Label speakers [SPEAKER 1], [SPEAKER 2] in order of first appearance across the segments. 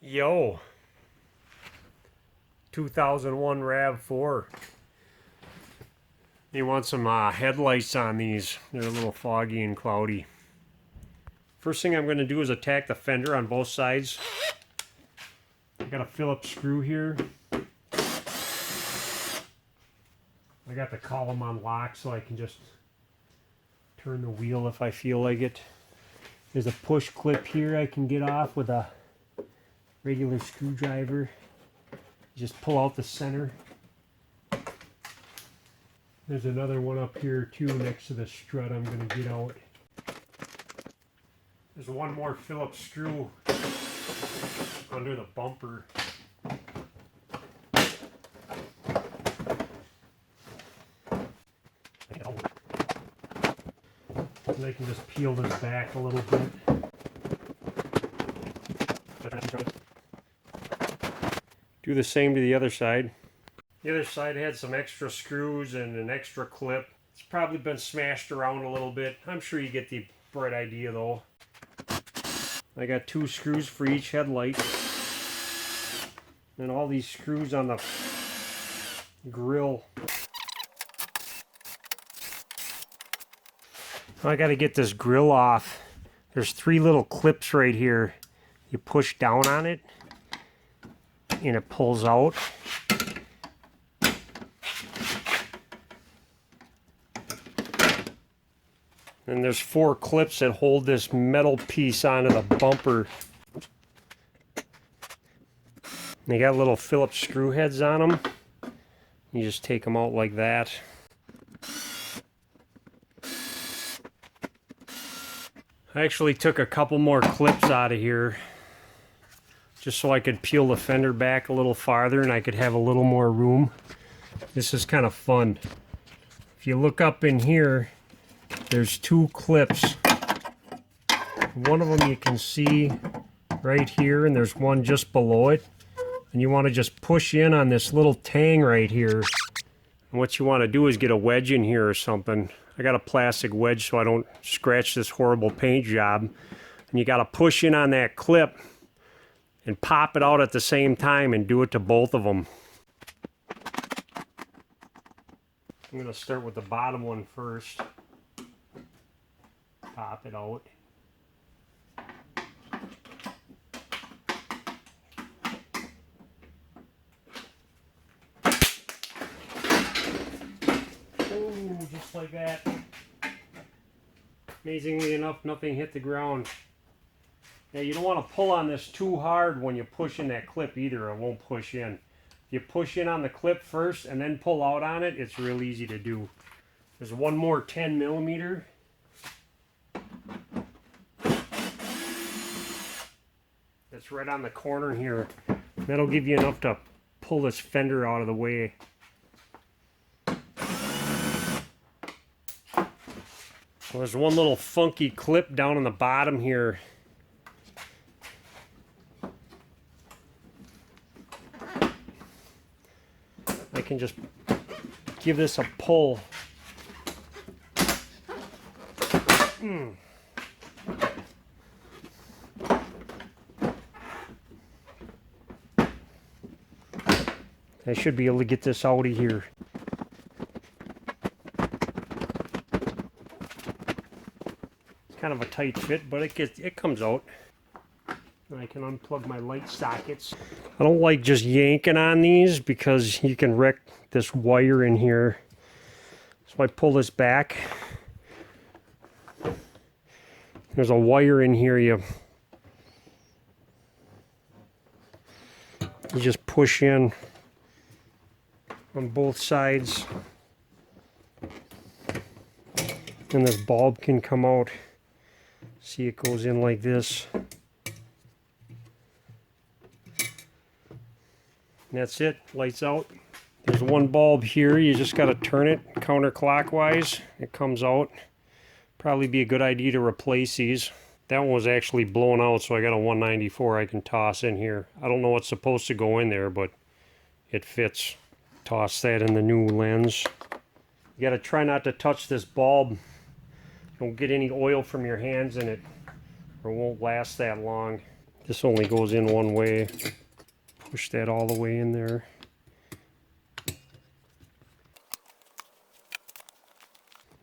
[SPEAKER 1] Yo, 2001 Rav4. You want some headlights on these. They're a little foggy and cloudy. First thing I'm going to do is attack the fender on both sides. I got a Phillips screw here. I got the column on lock so I can just turn the wheel if I feel like it. There's a push clip here I can get off with a regular screwdriver. Just pull out the center. There's another one up here too next to the strut I'm going to get out. There's one more Phillips screw under the bumper. And I can just peel this back a little bit. Do the same to the other side. The other side had some extra screws and an extra clip. It's probably been smashed around a little bit. I'm sure you get the bright idea though. I got 2 screws for each headlight. And all these screws on the grill. I got to get this grill off. There's 3 little clips right here. You push down on it and it pulls out. And there's 4 clips that hold this metal piece onto the bumper. They got little Phillips screw heads on them. You just take them out like that. I actually took a couple more clips out of here just so I could peel the fender back a little farther and I could have a little more room. This is kind of fun. If you look up in here, there's 2 clips. One of them you can see right here, and there's one just below it. And you want to just push in on this little tang right here. And what you want to do is get a wedge in here or something. I got a plastic wedge so I don't scratch this horrible paint job. And you got to push in on that clip and pop it out at the same time and do it to both of them. I'm going to start with the bottom one first. Pop it out. Ooh, just like that. Amazingly enough, nothing hit the ground. Now you don't want to pull on this too hard when you push in that clip either, it won't push in. If you push in on the clip first and then pull out on it, it's real easy to do. There's one more 10mm. That's right on the corner here. That'll give you enough to pull this fender out of the way. Well, there's one little funky clip down on the bottom here. I can just give this a pull. I should be able to get this out of here. It's kind of a tight fit, but it comes out. I can unplug my light sockets. I don't like just yanking on these because you can wreck this wire in here. So I pull this back. There's a wire in here. You just push in on both sides and this bulb can come out. See, it goes in like this. And that's it, lights out. There's one bulb here, you just got to turn it counterclockwise. It comes out. Probably be a good idea to replace these. That one was actually blown out, so I got a 194 I can toss in here. I don't know what's supposed to go in there, but it fits. Toss that in the new lens. You got to try not to touch this bulb. Don't get any oil from your hands in it, or it won't last that long. This only goes in one way. Push that all the way in there.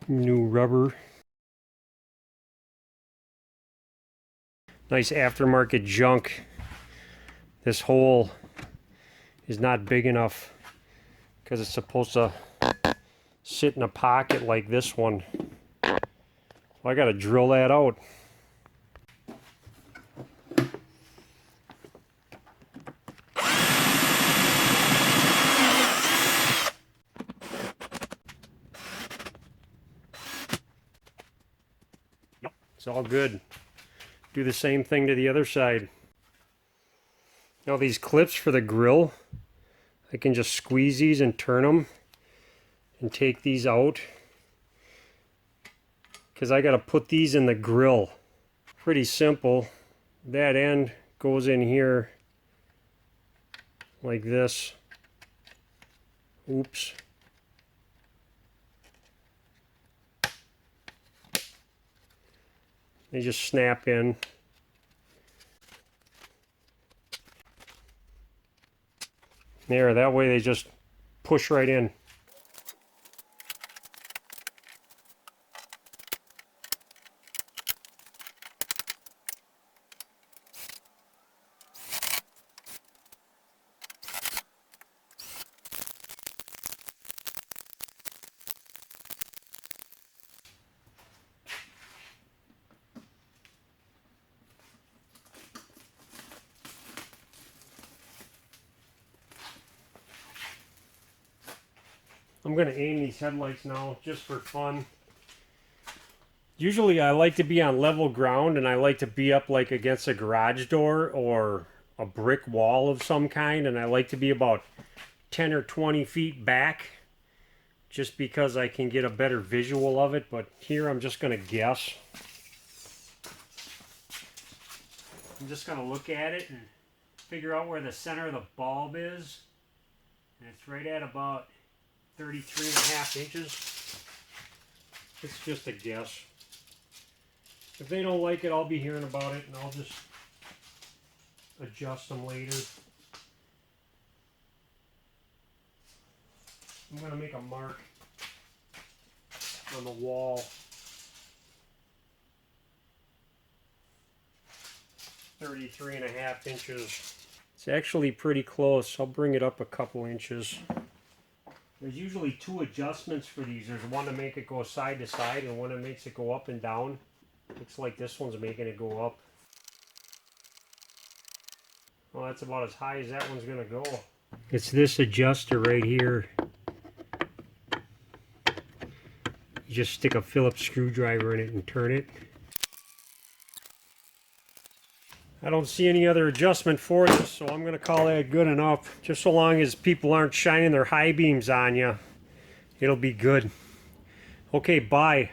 [SPEAKER 1] New rubber. Nice aftermarket junk. This hole is not big enough because it's supposed to sit in a pocket like this one. So I gotta drill that out. It's all good. Do the same thing to the other side. Now these clips for the grill, I can just squeeze these and turn them and take these out because I got to put these in the grill. Pretty simple. That end goes in here like this. Oops. They just snap in. There, that way they just push right in. I'm going to aim these headlights now just for fun. Usually I like to be on level ground and I like to be up like against a garage door or a brick wall of some kind, and I like to be about 10 or 20 feet back just because I can get a better visual of it, but here I'm just going to guess. I'm just going to look at it and figure out where the center of the bulb is, and it's right at about 33.5 inches. It's just a guess. If they don't like it, I'll be hearing about it and I'll just adjust them later. I'm going to make a mark on the wall. 33.5 inches. It's actually pretty close. I'll bring it up a couple inches. There's usually two adjustments for these. There's one to make it go side to side and one that makes it go up and down. Looks like this one's making it go up. Well, that's about as high as that one's going to go. It's this adjuster right here. You just stick a Phillips screwdriver in it and turn it. I don't see any other adjustment for this, so I'm going to call that good enough. Just so long as people aren't shining their high beams on you, it'll be good. Okay, bye.